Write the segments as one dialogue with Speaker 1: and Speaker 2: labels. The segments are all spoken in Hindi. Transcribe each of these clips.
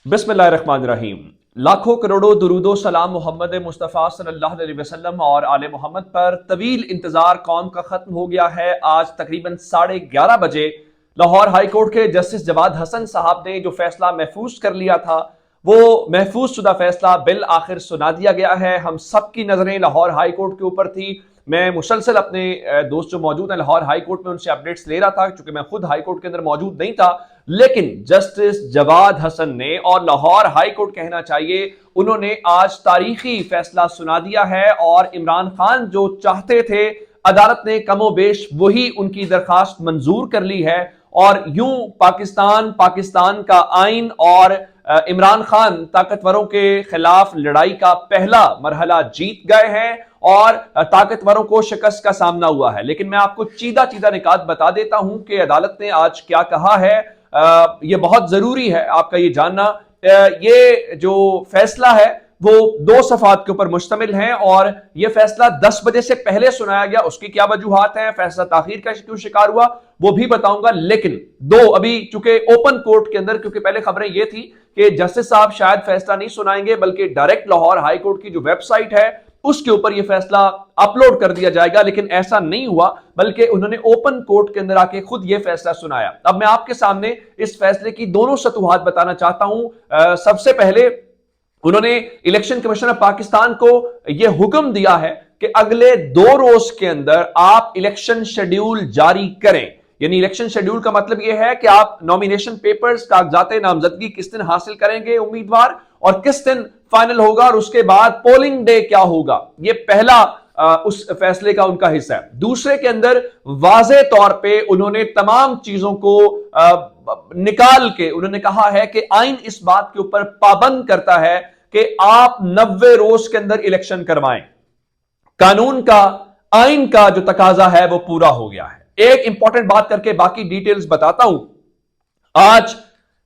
Speaker 1: बिस्मिल्लाहिर्रहमानिर्रहीम। लाखों करोड़ों दुरूदो सलाम मोहम्मद मुस्तफ़ा सल्लल्लाहु अलैहि वसल्लम और आले मोहम्मद पर। तवील इंतजार कौम का खत्म हो गया है। आज तकरीबन 11:30 बजे लाहौर हाई कोर्ट के जस्टिस जवाद हसन साहब ने जो फैसला महफूज कर लिया था, वो महफूज शुदा फैसला बिल आखिर सुना दिया गया है। हम सब की नजरें लाहौर हाई कोर्ट के ऊपर थी। मैं मुसलसल अपने दोस्त जो मौजूद हैं लाहौर हाई कोर्ट में, उनसे अपडेट्स ले रहा था, क्योंकि मैं खुद हाई कोर्ट के अंदर मौजूद नहीं था। लेकिन जस्टिस जवाद हसन ने और लाहौर हाई कोर्ट कहना चाहिए, उन्होंने आज तारीखी फैसला सुना दिया है। और इमरान खान जो चाहते थे, अदालत ने कमोबेश वही उनकी दरखास्त मंजूर कर ली है। और यूं पाकिस्तान का आइन और इमरान खान ताकतवरों के खिलाफ लड़ाई का पहला मरहला जीत गए हैं और ताकतवरों को शिकस्त का सामना हुआ है। लेकिन मैं आपको चीदा निकात बता देता हूं कि अदालत ने आज क्या कहा है। यह बहुत जरूरी है आपका ये जानना। ये जो फैसला है वो 2 सफात के ऊपर मुश्तमिल है और यह फैसला 10 बजे से पहले सुनाया गया। उसकी क्या वजूहात हैं, फैसला ताखीर का क्यों शिकार हुआ, वो भी बताऊंगा। लेकिन अभी चूंकि ओपन कोर्ट के अंदर, क्योंकि पहले खबरें ये थी कि जस्टिस साहब शायद फैसला नहीं सुनाएंगे, बल्कि डायरेक्ट लाहौर हाई कोर्ट की जो वेबसाइट है उसके ऊपर यह फैसला अपलोड कर दिया जाएगा। लेकिन ऐसा नहीं हुआ, बल्कि उन्होंने ओपन कोर्ट के अंदर आके खुद यह फैसला सुनाया। अब मैं आपके सामने इस फैसले की दोनों सतूहात बताना चाहता हूं। सबसे पहले उन्होंने इलेक्शन कमीशन ऑफ पाकिस्तान को यह हुक्म दिया है कि अगले 2 रोज के अंदर आप इलेक्शन शेड्यूल जारी करें। यानी इलेक्शन शेड्यूल का मतलब यह है कि आप नॉमिनेशन पेपर्स, कागजात नामजदगी किस दिन हासिल करेंगे उम्मीदवार और किस दिन फाइनल होगा, और उसके बाद पोलिंग डे क्या होगा। यह पहला उस फैसले का उनका हिस्सा है। दूसरे के अंदर वाज़े तौर पे उन्होंने तमाम चीजों को निकाल के उन्होंने कहा है कि आइन इस बात के ऊपर पाबंद करता है कि आप 90 रोज के अंदर इलेक्शन करवाएं। कानून का, आइन का जो तकाजा है वो पूरा हो गया है। एक इंपॉर्टेंट बात करके बाकी डिटेल्स बताता हूं। आज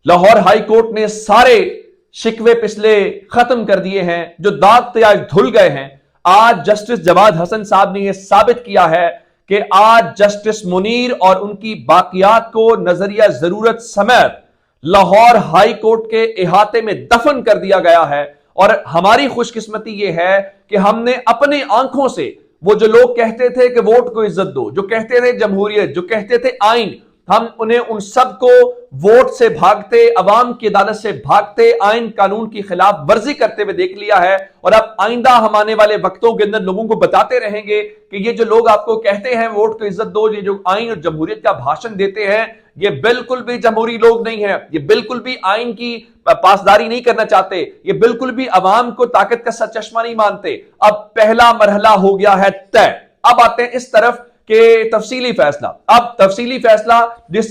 Speaker 1: लाहौर हाई कोर्ट ने सारे शिकवे पिछले खत्म कर दिए हैं, जो दाग तयाग धुल गए हैं। आज जस्टिस जवाद हसन साहब ने यह साबित किया है कि आज जस्टिस मुनीर और उनकी बाकियात को नजरिया जरूरत समेत लाहौर हाई कोर्ट के इहाते में दफन कर दिया गया है। और हमारी खुशकिस्मती यह है कि हमने अपनी आंखों से वो जो लोग कहते थे कि वोट को इज्जत दो, जो कहते थे जमहूरियत, जो कहते थे आइन, हम उन्हें उन सबको वोट से भागते, अवाम की अदालत से भागते, आइन कानून की खिलाफ वर्जी करते हुए देख लिया है। और अब आइंदा हम आने वाले वक्तों के अंदर लोगों को बताते रहेंगे कि ये जो लोग आपको कहते हैं वोट को इज्जत दो, ये जो आइन और जमहूरियत का भाषण देते हैं, ये बिल्कुल भी जमहूरी लोग नहीं है। ये बिल्कुल भी आइन की पासदारी नहीं करना चाहते। ये बिल्कुल भी अवाम को ताकत का सचश्मा नहीं मानते। अब पहला मरहला हो गया है तय। अब आते हैं इस तरफ के तफसीली फैसला। अब तफसीली फैसला जिस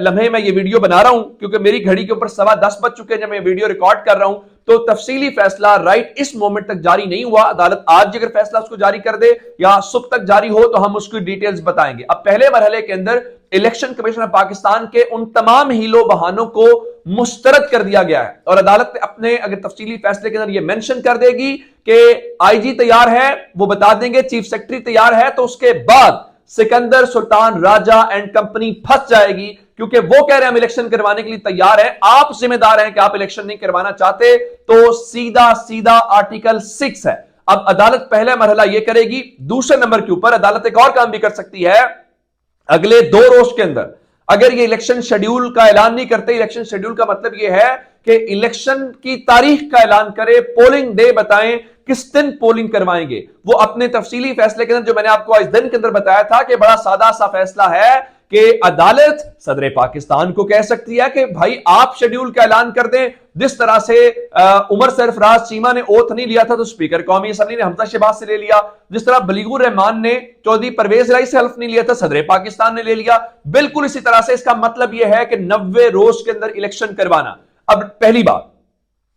Speaker 1: लम्हे में ये वीडियो बना रहा हूं, क्योंकि मेरी घड़ी के ऊपर 10:15 बज चुके हैं जब मैं वीडियो रिकॉर्ड कर रहा हूं, तो तफसीली फैसला राइट इस मोमेंट तक जारी नहीं हुआ। अदालत आज अगर फैसला उसको जारी कर दे या सुबह तक जारी हो तो हम उसकी डिटेल्स बताएंगे। अब पहले मरहले के अंदर इलेक्शन कमीशन ऑफ पाकिस्तान के उन तमाम हीलो बहानों को मुस्तरद कर दिया गया है और अदालत ने अपने अगर तफसीली फैसले के अंदर यह मेंशन कर देगी कि आईजी तैयार है, वो बता देंगे चीफ सेक्रेटरी तैयार है, तो उसके बाद सिकंदर सुल्तान राजा एंड कंपनी फंस जाएगी, क्योंकि वो कह रहे हैं हम इलेक्शन करवाने के लिए तैयार हैं, आप जिम्मेदार हैं कि आप इलेक्शन नहीं करवाना चाहते, तो सीधा आर्टिकल 6 है। अब अदालत पहला मरहला यह करेगी। दूसरे नंबर के ऊपर अदालत एक और काम भी कर सकती है। अगले 2 रोज के अंदर अगर ये इलेक्शन शेड्यूल का ऐलान नहीं करते, इलेक्शन शेड्यूल का मतलब यह है कि इलेक्शन की तारीख का ऐलान करे, पोलिंग डे बताएं, किस दिन पोलिंग करवाएंगे। वो अपने तफसीली फैसले के अंदर, जो मैंने आपको आज दिन के अंदर बताया था कि बड़ा सादा सा फैसला है कि अदालत सदर पाकिस्तान को कह सकती है कि भाई आप शेड्यूल का ऐलान कर दें। जिस तरह से उमर सरफराज चीमा ने ओथ नहीं लिया था तो स्पीकर कौमी असम्बली ने हमजा शहबाज से ले लिया, जिस तरह बलीगुर रहमान ने चौधरी परवेज राय से हल्फ नहीं लिया था, सदर पाकिस्तान ने ले लिया। बिल्कुल इसी तरह से इसका मतलब यह है कि 90 रोज के अंदर इलेक्शन करवाना। अब पहली बात,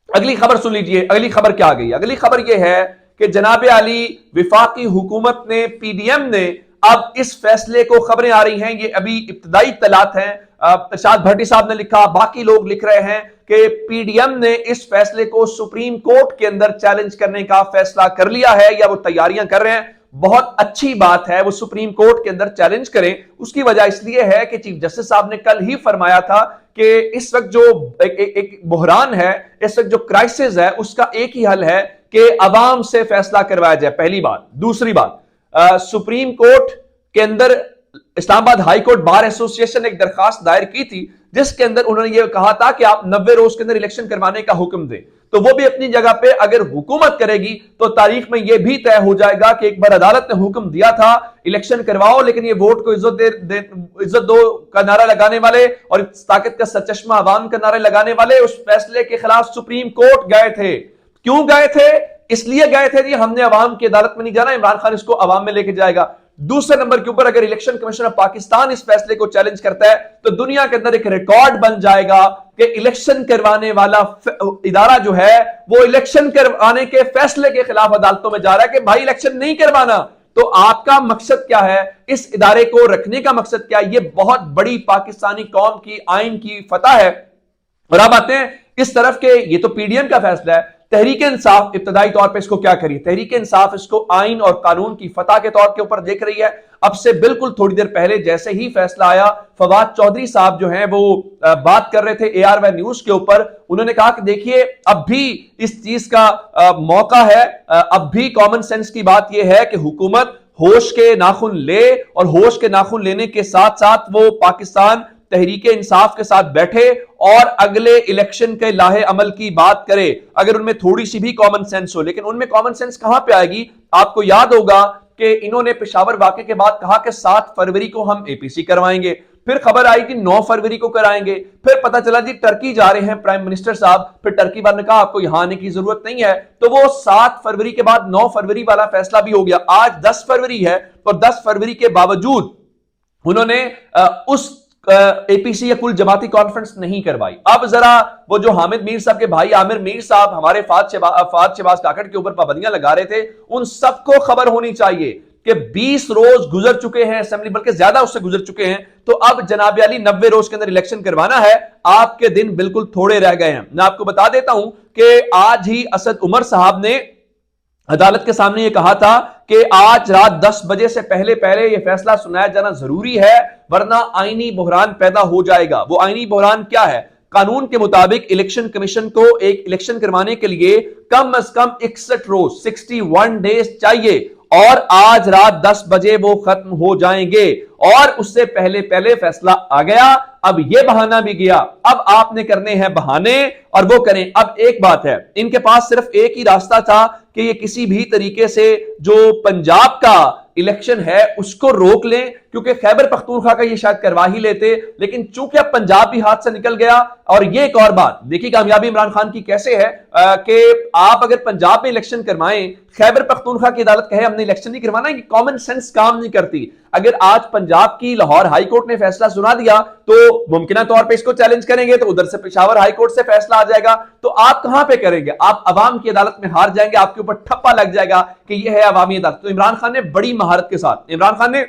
Speaker 1: अगली खबर सुन लीजिए। अगली खबर क्या आ गई? अगली खबर यह है कि जनाब आली विफाकी हुकूमत ने, पीडीएम ने अब इस फैसले को, खबरें आ रही हैं, ये अभी इब्तदाई तलात हैं, प्रसाद भट्टी साहब ने लिखा, बाकी लोग लिख रहे हैं कि पीडीएम ने इस फैसले को सुप्रीम कोर्ट के अंदर चैलेंज करने का फैसला कर लिया है या वो तैयारियां कर रहे हैं। बहुत अच्छी बात है, वो सुप्रीम कोर्ट के अंदर चैलेंज करें। उसकी वजह इसलिए है कि चीफ जस्टिस साहब ने कल ही फरमाया था कि इस वक्त जो एक बहरान है, इस वक्त जो क्राइसिस है, उसका एक ही हल है कि अवाम से फैसला करवाया जाए, पहली बात। दूसरी बात, सुप्रीम कोर्ट के अंदर Islamabad high court bar association ने एक दरखास्त दायर की थी जिसके अंदर उन्होंने यह कहा था कि आप 90 रोज के अंदर इलेक्शन करवाने का हुक्म दें। तो वो भी अपनी जगह पे अगर हुकूमत करेगी तो तारीख में यह भी तय हो जाएगा कि एक बार अदालत ने हुक्म दिया था इलेक्शन करवाओ, लेकिन ये वोट को इज्जत दो का नारा लगाने वाले और ताकत का सरचश्मा अवाम का नारा लगाने वाले उस फैसले के खिलाफ सुप्रीम कोर्ट गए थे। क्यों गए थे? इसलिए गए थे कि हमने अवाम की अदालत में नहीं जाना, इमरान खान इसको अवाम में लेके जाएगा। दूसरे नंबर के ऊपर अगर इलेक्शन कमीशन ऑफ पाकिस्तान इस फैसले को चैलेंज करता है तो दुनिया के अंदर एक रिकॉर्ड बन जाएगा कि इलेक्शन करवाने वाला इदारा जो है वो इलेक्शन करवाने के फैसले के खिलाफ अदालतों में जा रहा है कि भाई इलेक्शन नहीं करवाना। तो आपका मकसद क्या है? इस इदारे को रखने का मकसद क्या है? ये बहुत बड़ी पाकिस्तानी कौम की आइन की फतह है। और अब आते हैं इस तरफ के, ये तो पीडीएम का फैसला है। तहरीक इंसाफ इब्तदाई तौर पे इसको क्या करिए, तहरीक इंसाफ इसको आइन और कानून की फतह के तौर के ऊपर देख रही है। अब से बिल्कुल थोड़ी देर पहले जैसे ही फैसला आया, फवाद चौधरी साहब जो हैं वो बात कर रहे थे ARY न्यूज के ऊपर। उन्होंने कहा कि देखिए अब भी इस चीज का मौका है, अब भी कॉमन सेंस की बात यह है कि हुकूमत होश के नाखून ले और होश के नाखून लेने के साथ साथ वो पाकिस्तान तहरीक इंसाफ के साथ बैठे और अगले इलेक्शन के लाहे अमल की बात करे, अगर उनमें थोड़ी सी भी कॉमन सेंस हो। लेकिन उनमें कॉमन सेंस कहां पे आएगी? आपको याद होगा कि इन्होंने पेशावर वाकये के बाद कहा कि 7 फरवरी को हम APC करवाएंगे, फिर खबर आई कि 9 फरवरी को कराएंगे, फिर पता चला जी टर्की जा रहे हैं प्राइम मिनिस्टर साहब, फिर टर्की वाले ने कहा आपको यहां आने की जरूरत नहीं है। तो वो 7 फरवरी के बाद 9 फरवरी वाला फैसला भी हो गया। आज 10 फरवरी है और 10 फरवरी के बावजूद उन्होंने उस APC या कुल जमाती कॉन्फ्रेंस नहीं करवाई। अब जरा वो जो हामिद मीर साहब के भाई आमिर मीर साहब हमारे फाद शहबाज काकड़ के ऊपर पाबंदियां लगा रहे थे, उन सबको खबर होनी चाहिए कि 20 रोज गुजर चुके हैं असेंबली, बल्कि ज्यादा उससे गुजर चुके हैं। तो अब जनाब अली 90 रोज के अंदर इलेक्शन करवाना है, आपके दिन बिल्कुल थोड़े रह गए हैं। मैं आपको बता देता हूं कि आज ही असद उमर साहब ने अदालत के सामने यह कहा था कि आज रात 10 बजे से पहले पहले यह फैसला सुनाया जाना जरूरी है, वरना आईनी बहरान पैदा हो जाएगा। वो आईनी बहरान क्या है? कानून के मुताबिक इलेक्शन कमीशन को एक इलेक्शन करवाने के लिए कम से कम 61 रोज 61 डेज चाहिए और आज रात 10 बजे वो खत्म हो जाएंगे और उससे पहले पहले फैसला आ गया। अब ये बहाना भी गया, अब आपने करने हैं बहाने और वो करें। अब एक बात है, इनके पास सिर्फ एक ही रास्ता था कि ये किसी भी तरीके से जो पंजाब का इलेक्शन है उसको रोक लें, क्योंकि खैबर पख्तूनख्वा का ये शायद करवा ही लेते, लेकिन चूंकि अब पंजाब भी हाथ से निकल गया। और ये एक और बात देखिए कामयाबी इमरान खान की कैसे है कि आप अगर पंजाब में इलेक्शन करवाएं, खैबर पख्तूनख्वा की अदालत कहे हमने इलेक्शन नहीं करवाना, ये कॉमन सेंस काम नहीं करती। अगर आज पंजाब की लाहौर हाई कोर्ट ने फैसला सुना दिया तो मुमकिन तौर पे इसको चैलेंज करेंगे, तो उधर से पेशावर हाई कोर्ट से फैसला आ जाएगा, तो आप कहां पे करेंगे? आप अवाम की अदालत में हार जाएंगे, आपके ऊपर ठप्पा लग जाएगा कि यह है अवामी अदालत। तो इमरान खान ने बड़ी महारत के साथ, इमरान खान ने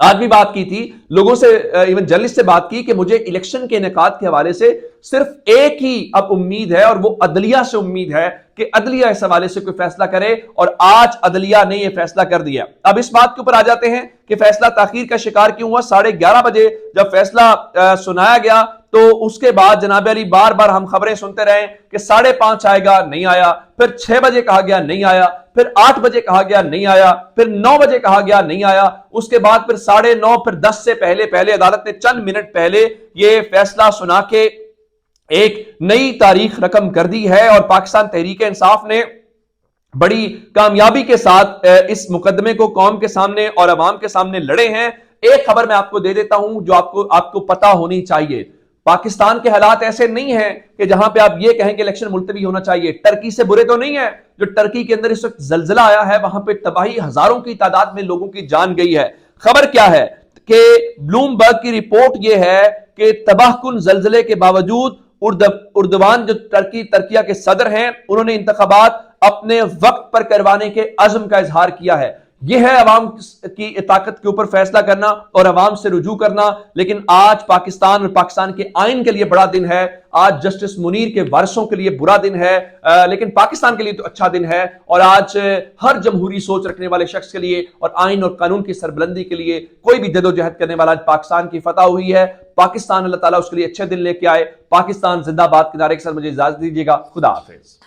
Speaker 1: आज भी बात की थी, लोगों से इवन जर्नलिस्ट से बात की कि मुझे इलेक्शन के इनेकाद के हवाले से सिर्फ एक ही अब उम्मीद है और वो अदलिया से उम्मीद है कि अदलिया इस हवाले से कोई फैसला करे, और आज अदलिया ने यह फैसला कर दिया। अब इस बात के ऊपर आ जाते हैं कि फैसला ताखीर का शिकार क्यों हुआ। 11:30 बजे जब फैसला सुनाया गया तो उसके बाद जनाब अली बार बार हम खबरें सुनते रहे कि 5:30 आएगा, नहीं आया, फिर 6 बजे कहा गया नहीं आया, फिर 8 बजे कहा गया नहीं आया, फिर 9 बजे कहा गया नहीं आया, उसके बाद फिर 9:30, फिर 10 से पहले पहले अदालत ने चंद मिनट पहले यह फैसला सुना के एक नई तारीख रकम कर दी है। और पाकिस्तान तहरीक इंसाफ ने बड़ी कामयाबी के साथ इस मुकदमे को कौम के सामने और अवाम के सामने लड़े हैं। एक खबर मैं आपको दे देता हूं जो आपको पता होनी चाहिए। पाकिस्तान के हालात ऐसे नहीं हैं कि जहां पे आप ये कहें कि इलेक्शन मुलतवी होना चाहिए। टर्की से बुरे तो नहीं है, जो टर्की के अंदर इस वक्त जलजला आया है, वहां पे तबाही, हजारों की तादाद में लोगों की जान गई है। खबर क्या है कि ब्लूमबर्ग की रिपोर्ट यह है कि तबाहकुन जलजले के बावजूद उर्दवान जो तर्किया के सदर हैं, उन्होंने इंतखाबात अपने वक्त पर करवाने के अज़्म का इजहार किया है। यह है अवाम की ताकत के ऊपर फैसला करना और अवाम से रुजू करना। लेकिन आज पाकिस्तान और पाकिस्तान के आइन के लिए बड़ा दिन है, आज जस्टिस मुनीर के वारिसों के लिए बुरा दिन है, लेकिन पाकिस्तान के लिए तो अच्छा दिन है। और आज हर जमहूरी सोच रखने वाले शख्स के लिए और आइन और कानून की सरबुलंदी के लिए कोई भी जदोजहद करने वाला आज पाकिस्तान की फतह हुई है। पाकिस्तान अल्लाह ताला उसके लिए अच्छे दिन लेके आए। पाकिस्तान जिंदाबाद के नारे के साथ मुझे इजाजत दीजिएगा। खुदा हाफिज।